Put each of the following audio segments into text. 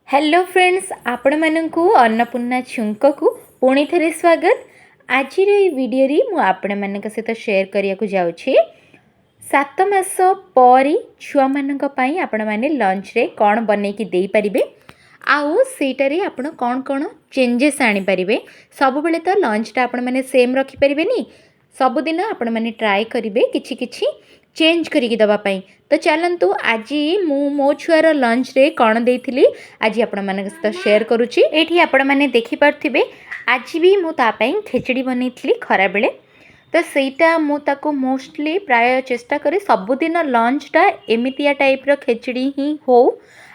Hello friends आपण मानकु अन्नपूर्णा छुंक को पुणी थे स्वागत। आज वीडियो रे मु आपण मानक सहित शेयर करिया को जाउछि 7 मास पर छुआ मानक पई आपण माने लंच रे कोन बनै कि देई परिबे आउ सेटारे आपण कोन कोन चेंजेस आनी परिबे। सब बेले तो लंच टा आपण माने सेम रखि परिबेनी, सब दिन आपण माने ट्राई करिवे किछि किछि चेंज करिक दवा पाई। तो चलतु आज मु मो छुआर लंच रे कौन देइथिली आज आपण मानक सहित शेयर करुछि। एठी आपण माने देखि पारथिबे आज भी मु ता पई खिचड़ी बनैथिली खरा बेले। तो सेटा मु ताको मोस्टली प्राय चेष्टा करे सबुदिन लंच टा एमितिया टाइप रो खिचड़ी ही हो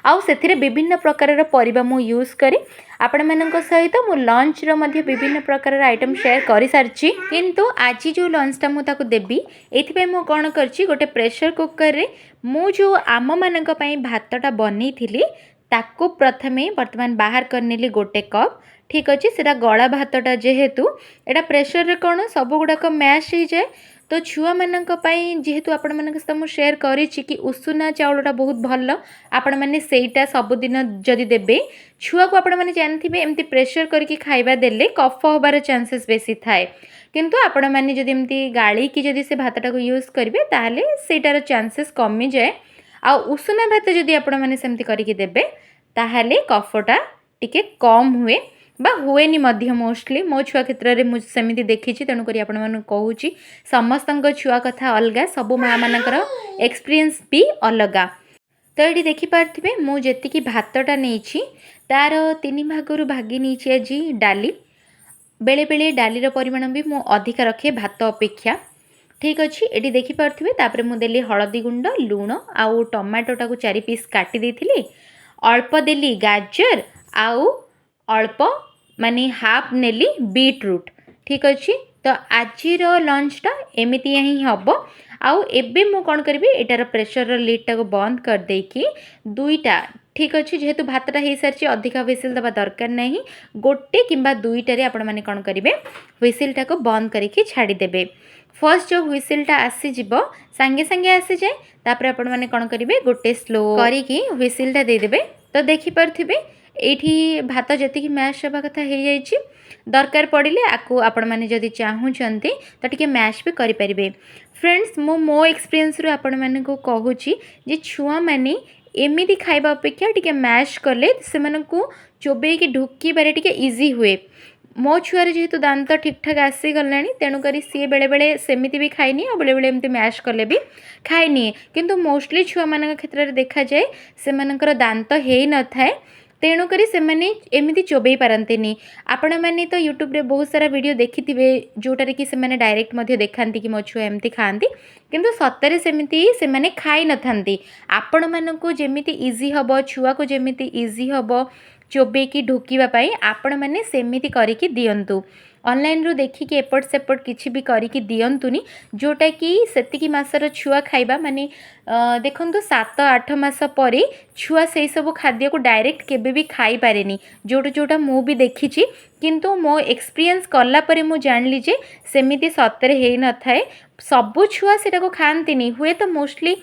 आउ सेथिरे विभिन्न प्रकार परिबा मु यूज करे। आपण मानक सहित मु लंच रो मध्ये विभिन्न प्रकार आइटम शेयर करि सारछि, किंतु आज जो लंच टा मु ताको देबी एथि पे मु कोन करछि गोटे प्रेशर कुकर रे मु जो आम मानक पई भातटा बनैथिली ताको प्रथमे वर्तमान बाहर करनेली गोटे कप। ठीक अच्छे सेटा गला भातटा जेहेतु एटा प्रेशर रे कोन सब गुडाक मैश हो जाए। तो छुआ मानक पई जेहेतु आपण मानक सहित मु शेयर करिछि कि उषुना चाउलटा बहुत भल आपण माने सेटा सब दिन जदि देबे छुआ को आपण माने जानथिबे एमती प्रेशर करके खाइबा देले कफ होबार चांसेस बेसी थाए, किंतु आपण माने जदि एमती गाली कि जदि से भातटा को यूज करिवे ताहाले सेटार चांसेस कमी जाए। आ उषुना भात जदि आपण माने सेमती करके देबे ताहाले कफटा टिके कम हुए बा हुएनी मध्य। मोस्टली मो छुआ क्षेत्र में मुझे सेमिति देखी तेणुक आपण माने कहूँ समस्त छुआ कथा अलग, सब माँ मानकर एक्सपीरियंस भी अलग। तो ये देखिपारे मुझे भातटा नहीं तार 3 भागरू भागी नहीं आज डाली। बेले बेले डालीर परिमाण भी मु अधिक रखे भात अपेक्षा। ठीक अच्छे ये देखिपारे मुझे हलदी गुंड लुण आउ टमाटोटा को 4 पीस काटी देथिली, अल्प देली गाजर आउ अल्प माने हाफ नेली बीटरूट। ठीक अच्छे तो आज लंचटा एमती ही हम आउ एबे मु कौन करी एटार प्रेशर लिडटा को बंद कर देकी दुईटा। ठीक अच्छे जेहेतु भातटा हो सारी अधिक व्हिसिल दबा दरकार नहीं, गोटे किंबा दुईटारे आपण माने कौन करेंगे व्हिसिलटा को बंद करके छाड़ीदेवे। फर्स्ट जो व्हिसिलटा आसीजिव सांगे सांगे आसी जाए तापर आपण माने कौन करेंगे गोटे स्लो करिकी व्हिसिलटा देदेवे। तो देखिपारे एठी भात जति मैश होगा कथा हो जाइए, दरकार पड़े आपको आपण मैंने जदि चाहूँगी तो टी मैश भी करें। फ्रेंड्स मो एक्सपीरियंस रू आपण मैंने कहूँ जे छुआ मैंने एमती खाइबा अपेक्षा टी मैश कले से चोबे कि ढुकी बारे टी इजी हुए। मो छुआर जेहेतु दांत ठीक ठाक आसीगला तेणुक सी बेले बेले सेमती भी खाइनी और बेले बेले एमती मैश कले भी खाइनी, किंतु मोस्टली छुआ मान क्षेत्र में देखा जाए से दांत हो न थाए तेणुक से एमती चोबई पारती। आपण मैंने तो यूट्यूब रे बहुत सारा वीडियो देखिथिबे जोटारे कि से डायरेक्ट मध्य देखांती कि मो छुआ एमती खाती, किंतु सतरे सेमती से खाई न थांती। आपण मानकु जेमिति इजी हबो छुआ को जेमिति इजी हबो चोबे कि ढोकीबा आपण मैंने सेमिति करिकी दियंतु। ऑनलाइन रू देखिकी एपट सेपट किछि भी करिकी दियंतुनी जोटा कि सेतिकी मासर छुआ खाइबा माने देखंतु 7-8 मास पर छुआ से सब खाद्य को डायरेक्ट केबे भी खाई पारेनी जोटा जोटा मु भी देखिछि, किंतु मो एक्सपीरियंस कला परे मु जानली जे सेमिति सतरे हे न थाए। सब छुआ सेटा को खांतीनी हुए तो मोस्टली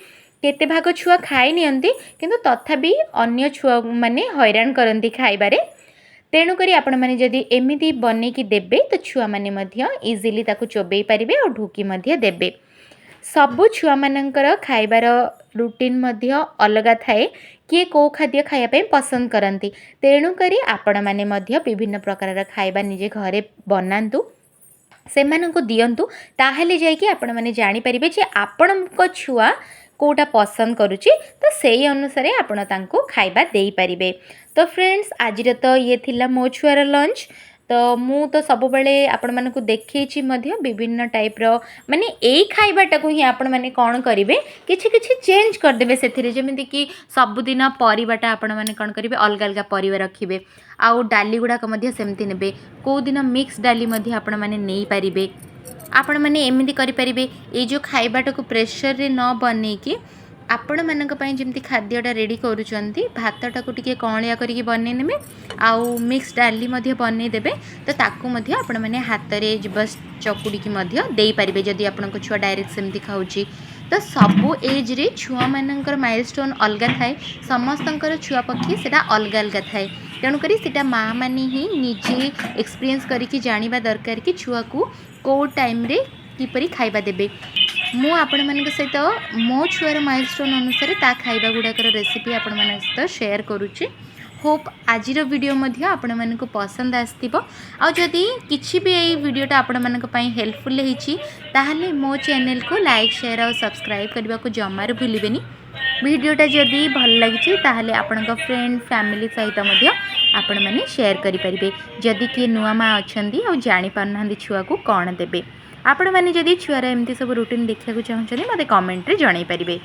केते भाग छुआ खाई नियंती, किंतु तथापि अन्य छुआ माने हैरान करंती खाइबारे। तेणुक आपण मैंने जदि एमती बनैकी देबे तो छुआ मैंने इजिली ताकू चोबई पारिबे और ढुकी मध्य देबे। सबु छुआ मानकर खाइबार रूटीन मध्य अलग थाए, किए को खाद्य खाइबा पसंद करती तेणुक आपण मैंने विभिन्न प्रकार खाइबा निजे घरे बनातु से दियंतु, ताहले जाइए आपण मैंने जानी पारिबे जे आपणक छुआ कोटा पसंद करुच्ची तो सही अनुसार आपण तांको खाइबा देई पारिबे। तो फ्रेंड्स आज तो ये थिला मो छुआर लंच। तो मु तो सब बेले आपण मानकु देखैछि मध्य विभिन्न टाइप रो माने एई खाइबाटा को ही आपण माने कोन करिवे किछि किछि चेंज कर देबे सेथिरे, जेमिति कि सब दिन परिबाटा आपण माने कोन करिवे अलग अलग परिबा रखिबे आउ डाली गुडा मध्य सेमति नेबे, को दिन मिक्स डाली मध्य आपण माने नेई पारिबे। आपण माने एमिति करि परिबे ए जो खाइबाटा को प्रेशर रे न बनेकी आपण मानक पई जेमती खाद्यटा रेडी करूचंती भातटा को टिके कणिया करिके बनै नेबे आउ मिक्स डाली मध्य बनै देबे। तो ताकू मध्य आपण माने हाथ रे बस चकुड़ी की मध्य देई परिबे जदि आपनको छुआ डायरेक्ट सेमती खाउची तो सबू एज रे छुआ मानकर माइलस्टोन अलग थाए समस्तंकर छुआ पक्षी सेटा अलग अलग थाए तेणुक सेटा माँ मैंने ही निजे एक्सपीरियंस करके जानिबा दरकार कि छुआ को कौ टाइम रे किपरि खाइबा देबे मु आपण मान सहित मो छुआर माइलस्टोन अनुसार ता खाइबा गुड़ाकर रेसिपी आपण मान सहित शेयर करुच्ची होप आज वीडियो मध्य आपण मानक पसंद आसथिबो आ जदि किछि भी एई वीडियोटा आपण मानक पई हेल्पफुल हिची ताहले मो चैनल को लाइक शेयर और सब्सक्राइब करबा को जमार भूलिबेनी वीडियोटा जदि भल लगी ताहले आपणक फ्रेंड फैमिली सहित मध्य आपण माने शेयर करि परिबे जदि के नुआ मा अछंदी आ जानि पारनांदी छुआ को कोन देबे आपण माने जदि छुआर एमती सब रूटीन देखिया को चाहछनी मते कमेंट रे जणाई परिबे।